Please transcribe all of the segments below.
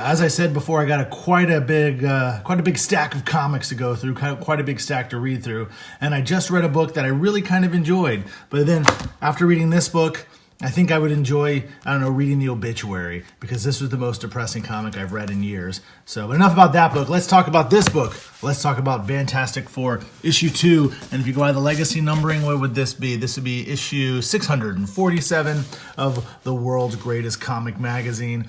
as I said before, I got quite a big stack of comics to go through, quite a big stack to read through. And I just read a book that I really kind of enjoyed. But then after reading this book, I think I would enjoy, reading the obituary, because this was the most depressing comic I've read in years. So, but enough about that book. Let's talk about this book. Let's talk about Fantastic Four, issue 2. And if you go by the legacy numbering, what would this be? This would be issue 647 of the world's greatest comic magazine.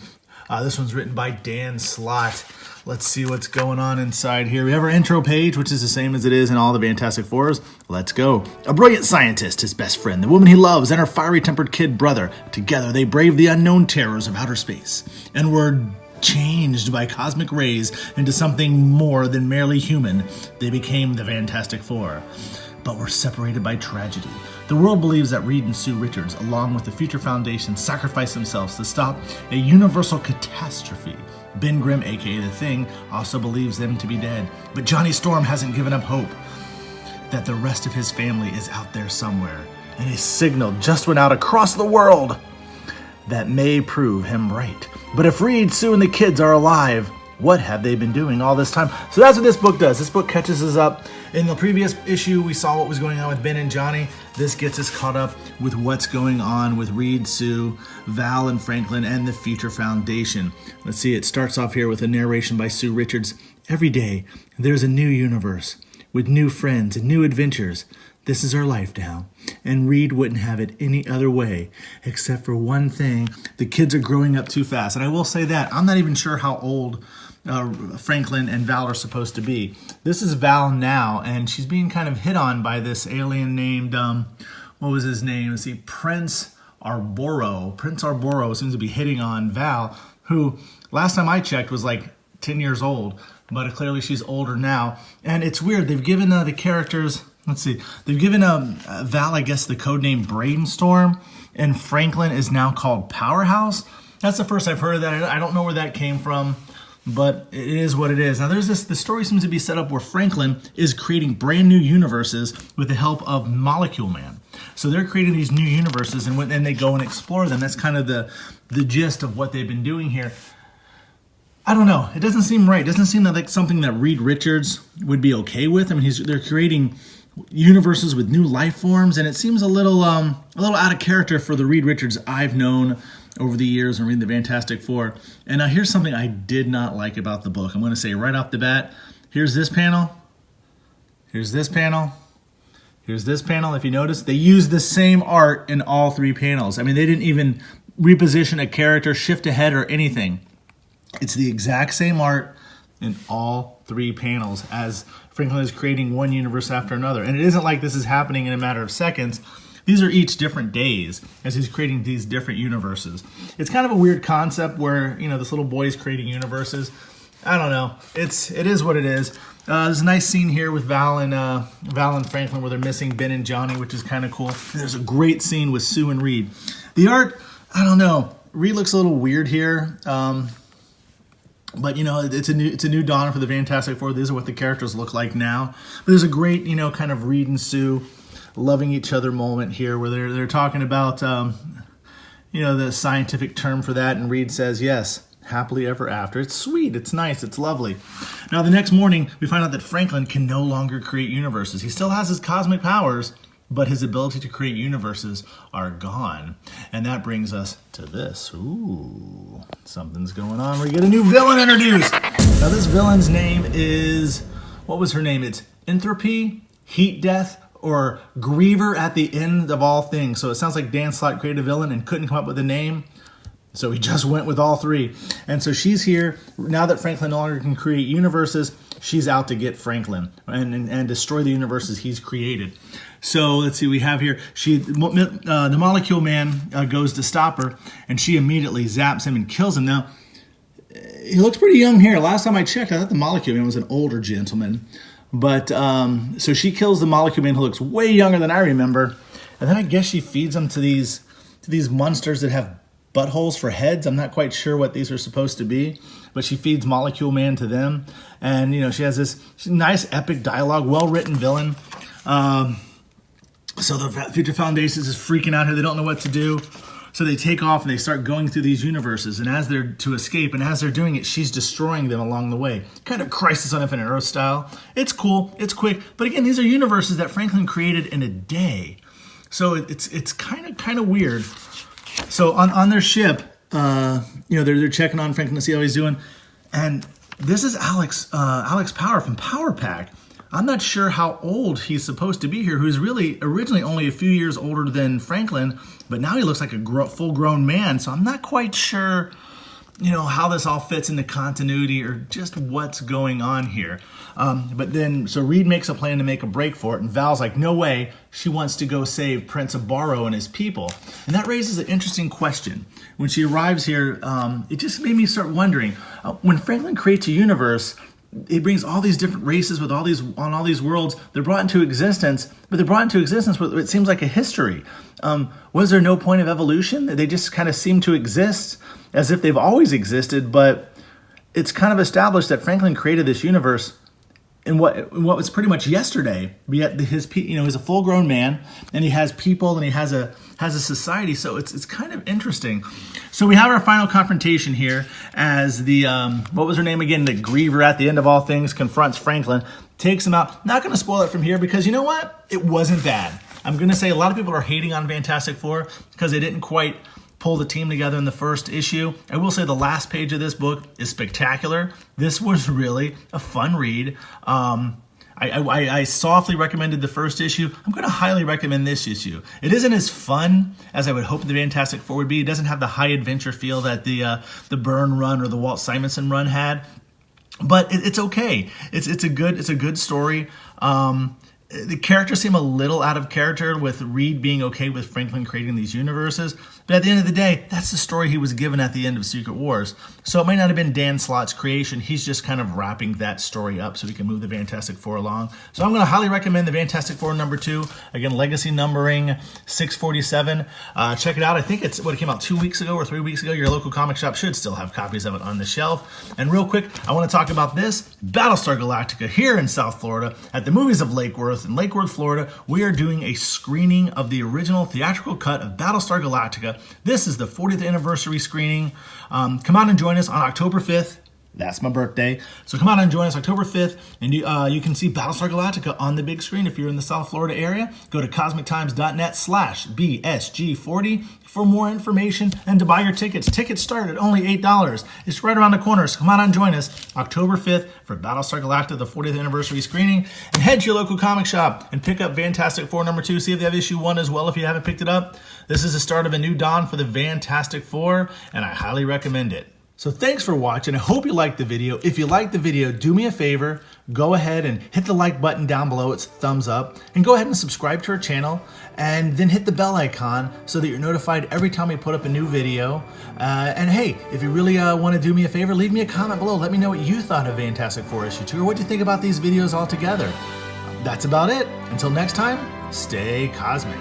This one's written by Dan Slott. Let's see what's going on inside here. We have our intro page, which is the same as it is in all the Fantastic Fours. Let's go. A brilliant scientist, his best friend, the woman he loves, and her fiery-tempered kid brother. Together, they brave the unknown terrors of outer space and were changed by cosmic rays into something more than merely human. They became the Fantastic Four, but were separated by tragedy. The world believes that Reed and Sue Richards, along with the Future Foundation, sacrificed themselves to stop a universal catastrophe. Ben Grimm, aka The Thing, also believes them to be dead. But Johnny Storm hasn't given up hope that the rest of his family is out there somewhere. And a signal just went out across the world that may prove him right. But if Reed, Sue, and the kids are alive, what have they been doing all this time? So that's what this book does. This book catches us up. In the previous issue, we saw what was going on with Ben and Johnny. This gets us caught up with what's going on with Reed, Sue, Val, and Franklin, and the Future Foundation. Let's see, it starts off here with a narration by Sue Richards. Every day, there's a new universe with new friends and new adventures. This is our life now, and Reed wouldn't have it any other way, except for one thing. The kids are growing up too fast. And I will say that, I'm not even sure how old Franklin and Val are supposed to be. This is Val now, and she's being kind of hit on by this alien named, what was his name? Let's see, Prince Arboro. Prince Arboro seems to be hitting on Val, who last time I checked was like 10 years old, but clearly she's older now. And it's weird, they've given the characters, let's see, they've given Val, I guess, the codename Brainstorm, and Franklin is now called Powerhouse. That's the first I've heard of that. I don't know where that came from, but it is what it is. Now the story seems to be set up where Franklin is creating brand new universes with the help of Molecule Man. So they're creating these new universes, and then they go and explore them. That's kind of the gist of what they've been doing here. I don't know. It doesn't seem right. It doesn't seem like something that Reed Richards would be okay with. I mean, they're creating universes with new life forms, and it seems a little out of character for the Reed Richards I've known over the years and reading the Fantastic Four. And now here's something I did not like about the book. I'm going to say right off the bat, here's this panel, here's this panel, here's this panel. If you notice, they use the same art in all 3 panels. I mean, they didn't even reposition a character, shift ahead, or anything. It's the exact same art in all 3 panels as Franklin is creating one universe after another. And it isn't like this is happening in a matter of seconds. These are each different days as he's creating these different universes. It's kind of a weird concept where, this little boy's creating universes. I don't know. It is what it is. There's a nice scene here with Val and Franklin where they're missing Ben and Johnny, which is kind of cool. And there's a great scene with Sue and Reed. The art, I don't know. Reed looks a little weird here. But it's a new dawn for the Fantastic Four. These are what the characters look like now. But there's a great, kind of Reed and Sue loving each other moment here where they're talking about the scientific term for that, and Reed says yes, happily ever after. It's sweet, it's nice, it's lovely. Now the next morning we find out that Franklin can no longer create universes. He still has his cosmic powers, but his ability to create universes are gone. And that brings us to this. Ooh, something's going on. We get a new villain introduced. Now this villain's name is, what was her name? It's Entropy, Heat Death, or Griever at the end of all things. So it sounds like Dan Slott created a villain and couldn't come up with a name, so he just went with all 3. And so she's here now that Franklin no longer can create universes. She's out to get Franklin and destroy the universes he's created. So let's see, we have here, the Molecule Man goes to stop her, and she immediately zaps him and kills him. Now, he looks pretty young here. Last time I checked, I thought the Molecule Man was an older gentleman. But, so she kills the Molecule Man, who looks way younger than I remember. And then I guess she feeds them to these monsters that have buttholes for heads. I'm not quite sure what these are supposed to be, but she feeds Molecule Man to them. And, she has this nice epic dialogue, well-written villain. So the Future Foundation is freaking out here. They don't know what to do. So they take off and they start going through these universes, and as they're to escape, and as they're doing it, she's destroying them along the way. Kind of Crisis on Infinite Earth style. It's cool, it's quick, but again, these are universes that Franklin created in a day. So it's kind of weird. So on their ship, they're checking on Franklin to see how he's doing, and this is Alex Power from Power Pack. I'm not sure how old he's supposed to be here, who's really originally only a few years older than Franklin, but now he looks like a full-grown man, so I'm not quite sure, how this all fits into continuity or just what's going on here. But then, so Reed makes a plan to make a break for it, and Val's like, no way, she wants to go save Prince of Barrow and his people. And that raises an interesting question. When she arrives here, it just made me start wondering, when Franklin creates a universe, he brings all these different races with all these worlds. They're brought into existence, but they're brought into existence with it seems like a history. Was there no point of evolution? They just kind of seem to exist as if they've always existed, but it's kind of established that Franklin created this universe in what was pretty much yesterday. But yet he's a full-grown man, and he has people, and he has a society. So it's kind of interesting. So we have our final confrontation here as the what was her name again? The Griever at the end of all things confronts Franklin, takes him out. Not going to spoil it from here because you know what? It wasn't bad. I'm going to say a lot of people are hating on Fantastic Four because they didn't quite pull the team together in the first issue. I will say the last page of this book is spectacular. This was really a fun read. I softly recommended the first issue. I'm going to highly recommend this issue. It isn't as fun as I would hope the Fantastic Four would be. It doesn't have the high adventure feel that the Byrne run or the Walt Simonson run had, but it's okay. It's a good story. The characters seem a little out of character with Reed being okay with Franklin creating these universes. But at the end of the day, that's the story he was given at the end of Secret Wars. So it might not have been Dan Slott's creation. He's just kind of wrapping that story up so he can move the Fantastic Four along. So I'm going to highly recommend the Fantastic Four #2. Again, legacy numbering 647. Check it out. I think it came out 2 weeks ago or 3 weeks ago. Your local comic shop should still have copies of it on the shelf. And real quick, I want to talk about this. Battlestar Galactica here in South Florida at the Movies of Lake Worth in Lake Worth, Florida. We are doing a screening of the original theatrical cut of Battlestar Galactica. This is the 40th anniversary screening. Come out and join us on October 5th. That's my birthday. So come out and join us October 5th, and you can see Battlestar Galactica on the big screen if you're in the South Florida area. Go to cosmictimes.net/BSG40 for more information and to buy your tickets. Tickets start at only $8. It's right around the corner, so come out and join us October 5th for Battlestar Galactica, the 40th anniversary screening. And head to your local comic shop and pick up Fantastic Four #2. See if they have issue 1 as well if you haven't picked it up. This is the start of a new dawn for the Fantastic Four, and I highly recommend it. So thanks for watching. I hope you liked the video. If you liked the video, do me a favor. Go ahead and hit the like button down below. It's thumbs up. And go ahead and subscribe to our channel. And then hit the bell icon so that you're notified every time we put up a new video. And hey, if you really want to do me a favor, leave me a comment below. Let me know what you thought of Fantastic Four issue 2 or what you think about these videos altogether. That's about it. Until next time, stay cosmic.